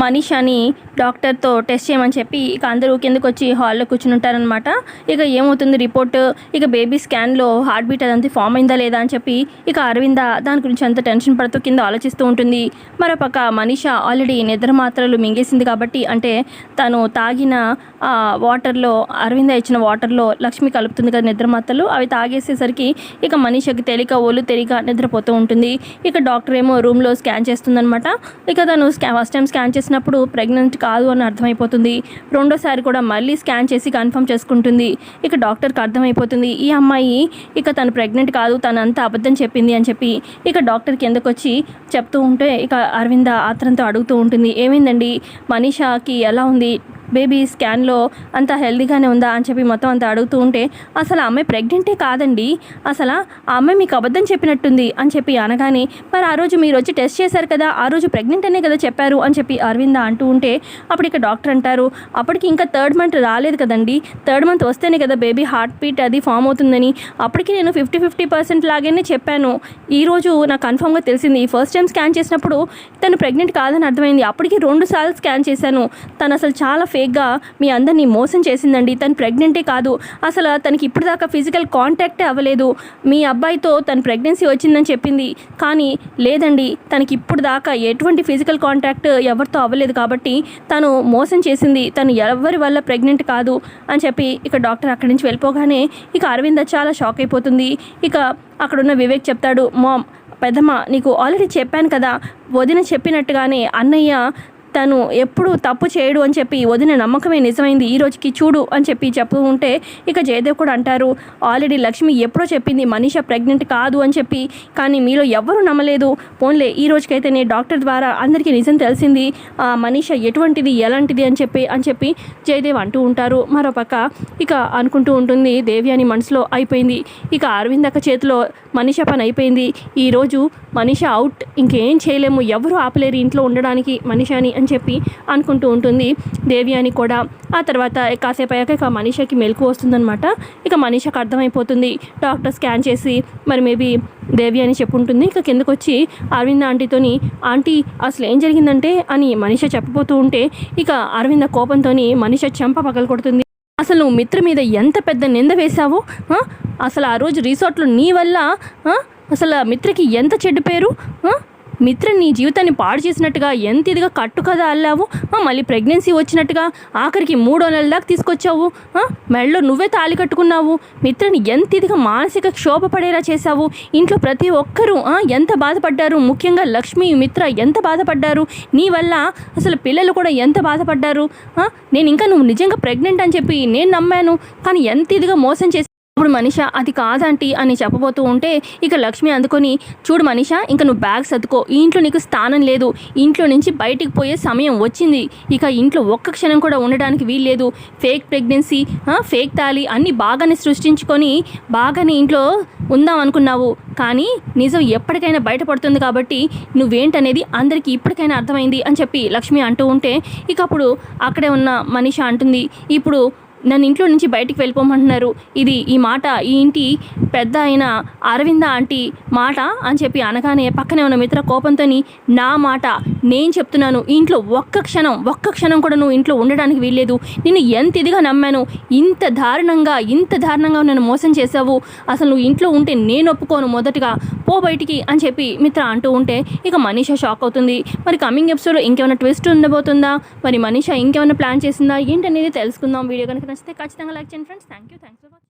మనీషాని డాక్టర్తో టెస్ట్ చేయమని చెప్పి ఇక అందరూ కిందకొచ్చి హాల్లో కూర్చుని ఉంటారనమాట. ఇక ఏమవుతుంది రిపోర్ట్, ఇక బేబీ స్కాన్లో హార్ట్ బీట్ అదంతా ఫామ్ అయిందా లేదా అని చెప్పి ఇక అరవింద దాని గురించి అంత టెన్షన్ పడుతూ కింద ఆలోచిస్తూ ఉంటుంది. మరోపక్క మనీషా ఆల్రెడీ నిద్ర మాత్రలు మింగేసింది కాబట్టి, అంటే తను తాగిన వాటర్లో, అరవింద ఇచ్చిన వాటర్లో లక్ష్మి కలుపుతుంది కదా నిద్ర మాత్రలు, అవి తాగేసేసరికి ఇక మనీషాకి ఒళ్ళు తెలియక నిద్రపోతూ ఉంటుంది. ఇక డాక్టర్ ఏమో రూమ్లో స్కాన్ చేస్తుందనమాట. ఇక తను ఫస్ట్ టైం స్కాన్ చేసినప్పుడు ప్రెగ్నెంట్ కాదు అని అర్థమైపోతుంది. రెండోసారి కూడా మళ్ళీ స్కాన్ చేసి కన్ఫర్మ్ చేసుకుంటుంది. ఇక డాక్టర్కి అర్థమైపోతుంది ఈ అమ్మాయి ఇక తను ప్రెగ్నెంట్ కాదు, తను అంతా అబద్ధం చెప్పింది అని చెప్పి ఇక డాక్టర్కి ఎందుకొచ్చి చెప్తూ ఉంటే ఇక అరవింద ఆత్రంతో అడుగుతూ ఉంటుంది, ఏమైందండి, మనీషాకి ఎలా ఉంది, బేబీ స్కాన్లో అంతా హెల్దీగానే ఉందా అని చెప్పి మొత్తం అంతా అడుగుతూ ఉంటే, అసలు ఆ అమ్మాయి ప్రెగ్నెంటే కాదండి, అసలు ఆ అమ్మాయి మీకు అబద్ధం చెప్పినట్టుంది అని చెప్పి అనగానే, మరి ఆ రోజు మీరు వచ్చి టెస్ట్ చేశారు కదా, ఆ రోజు ప్రెగ్నెంట్ అనే కదా చెప్పారు అని చెప్పి అరవింద అంటూ ఉంటే, అప్పుడు ఇక డాక్టర్ అంటారు, అప్పటికి ఇంకా 3rd మంత్ రాలేదు కదండి, 3rd మంత్ వస్తేనే కదా బేబీ హార్ట్ బీట్ అది ఫామ్ అవుతుందని, అప్పటికి నేను 50% లాగానే చెప్పాను. ఈరోజు నాకు కన్ఫామ్గా తెలిసింది, ఫస్ట్ టైం స్కాన్ చేసినప్పుడు తను ప్రెగ్నెంట్ కాదని అర్థమైంది, అప్పటికి 2 సార్లు స్కాన్ చేశాను, తను అసలు చాలా ఫేక్గా మీ అందరినీ మోసం చేసిందండి, తను ప్రెగ్నెంటే కాదు, అసలు తనకి ఇప్పుడు దాకా ఫిజికల్ కాంటాక్టే అవ్వలేదు, మీ అబ్బాయితో తన ప్రెగ్నెన్సీ వచ్చిందని చెప్పింది, కానీ లేదండి తనకి ఇప్పుడు దాకా ఎటువంటి ఫిజికల్ కాంటాక్ట్ ఎవరితో అవ్వలేదు కాబట్టి తను మోసం చేసింది, తను ఎవరి వల్ల ప్రెగ్నెంట్ కాదు అని చెప్పి ఇక డాక్టర్ అక్కడి నుంచి వెళ్ళిపోగానే ఇక అరవింద చాలా షాక్ అయిపోతుంది. ఇక అక్కడున్న వివేక్ చెప్తాడు, మామ్ పెద్దమ్మ నీకు ఆల్రెడీ చెప్పాను కదా, వదిన చెప్పినట్టుగానే అన్నయ్య తను ఎప్పుడు తప్పు చేయడు అని చెప్పి వదిన నమ్మకమే నిజమైంది, ఈ రోజుకి చూడు అని చెప్పి చెప్తూ ఉంటే ఇక జయదేవ్ కూడా అంటారు, ఆల్రెడీ లక్ష్మి ఎప్పుడో చెప్పింది మనీషా ప్రెగ్నెంట్ కాదు అని చెప్పి, కానీ మీలో ఎవ్వరూ నమ్మలేదు, పోన్లే ఈ రోజుకైతే నేను డాక్టర్ ద్వారా అందరికీ నిజం తెలిసింది, మనీషా ఎటువంటిది ఎలాంటిది అని చెప్పి జయదేవ్ అంటూ ఉంటారు. మరోపక్క ఇక అనుకుంటూ ఉంటుంది దేవ్యాని మనసులో, అయిపోయింది ఇక అరవిందక్క చేతిలో మనీషా పని అయిపోయింది, ఈరోజు మనీషా అవుట్, ఇంకేం చేయలేము, ఎవరు ఆపలేరు ఇంట్లో ఉండడానికి మనీషాని అని చెప్పి అనుకుంటూ ఉంటుంది దేవ్యాని కూడా. ఆ తర్వాత కాసేపు అయ్యాక ఇక మనీషాకి మెలకు వస్తుందనమాట. ఇక మనీషాకి అర్థమైపోతుంది, డాక్టర్ స్కాన్ చేసి మరి మేబీ దేవ్యాని చెప్పుంటుంది. ఇక కిందకు వచ్చి అరవింద ఆంటీతోని, ఆంటీ అసలు ఏం జరిగిందంటే అని మనీషా చెప్పబోతూ ఉంటే ఇక అరవింద కోపంతో మనీషా చెంప పగలు కొడుతుంది. అసలు నువ్వు మిత్ర మీద ఎంత పెద్ద నింద వేశావు, అసలు ఆ రోజు రిసార్ట్లో నీ వల్ల అసలు మిత్రకి ఎంత చెడ్డు పేరు, మిత్ర నీ జీవితాన్ని పాడు చేసినట్టుగా ఎంత ఇదిగా కట్టు కదా అల్లావు, మళ్ళీ ప్రెగ్నెన్సీ వచ్చినట్టుగా ఆఖరికి 3వ నెల దాకా తీసుకొచ్చావు, మెడలో నువ్వే తాళి కట్టుకున్నావు, మిత్రని ఎంత ఇదిగా మానసిక క్షోభ పడేలా చేశావు, ఇంట్లో ప్రతి ఒక్కరూ ఎంత బాధపడ్డారు, ముఖ్యంగా లక్ష్మి మిత్ర ఎంత బాధపడ్డారు, నీ వల్ల అసలు పిల్లలు కూడా ఎంత బాధపడ్డారు, నేను ఇంకా నువ్వు నిజంగా ప్రెగ్నెంట్ అని చెప్పి నేను నమ్మాను, కానీ ఎంత ఇదిగా మోసం చేసి. ఇప్పుడు మనీషా అది కాదంటీ అని చెప్పబోతూ ఉంటే ఇక లక్ష్మి అందుకొని, చూడు మనీషా ఇంకా నువ్వు బ్యాగ్ సర్దుకో, ఈ ఇంట్లో నీకు స్థానం లేదు, ఇంట్లో నుంచి బయటికి పోయే సమయం వచ్చింది, ఇక ఇంట్లో ఒక్క క్షణం కూడా ఉండడానికి వీల్లేదు, ఫేక్ ప్రెగ్నెన్సీ, ఫేక్ తాళి అన్నీ బాగానే సృష్టించుకొని బాగానే ఇంట్లో ఉందాం అనుకున్నావు, కానీ నిజం ఎప్పటికైనా బయటపడుతుంది కాబట్టి నువ్వేంటనేది అందరికీ ఇప్పటికైనా అర్థమైంది అని చెప్పి లక్ష్మి అంటూ ఉంటే ఇక అప్పుడు అక్కడే ఉన్న మనీషా అంటుంది, ఇప్పుడు నన్ను ఇంట్లో నుంచి బయటికి వెళ్ళిపోమంటున్నారు, ఇది ఈ మాట ఈ ఇంటి పెద్ద అయిన అరవింద ఆంటీ మాట అని చెప్పి అనగానే పక్కనే ఉన్న మిత్ర కోపంతో, నా మాట నేను చెప్తున్నాను, ఇంట్లో ఒక్క క్షణం కూడా నువ్వు ఇంట్లో ఉండడానికి వీల్లేదు, నిన్ను ఎంత ఇదిగా నమ్మాను, ఇంత దారుణంగా నన్ను మోసం చేశావు, అసలు నువ్వు ఇంట్లో ఉంటే నేను ఒప్పుకోను, మొదటగా పో బయటికి అని చెప్పి మిత్ర అంటూ ఉంటే ఇక మనీషా షాక్ అవుతుంది. మరి కమింగ్ ఎపిసోడ్లో ఇంకేమైనా ట్విస్ట్ ఉండబోతుందా, మరి మనీషా ఇంకేమైనా ప్లాన్ చేసిందా ఏంటనేది తెలుసుకుందాం. వీడియో కనుక నచ్చితే ఖచ్చితంగా లైక్ చేయండి friends. Thank you for watching.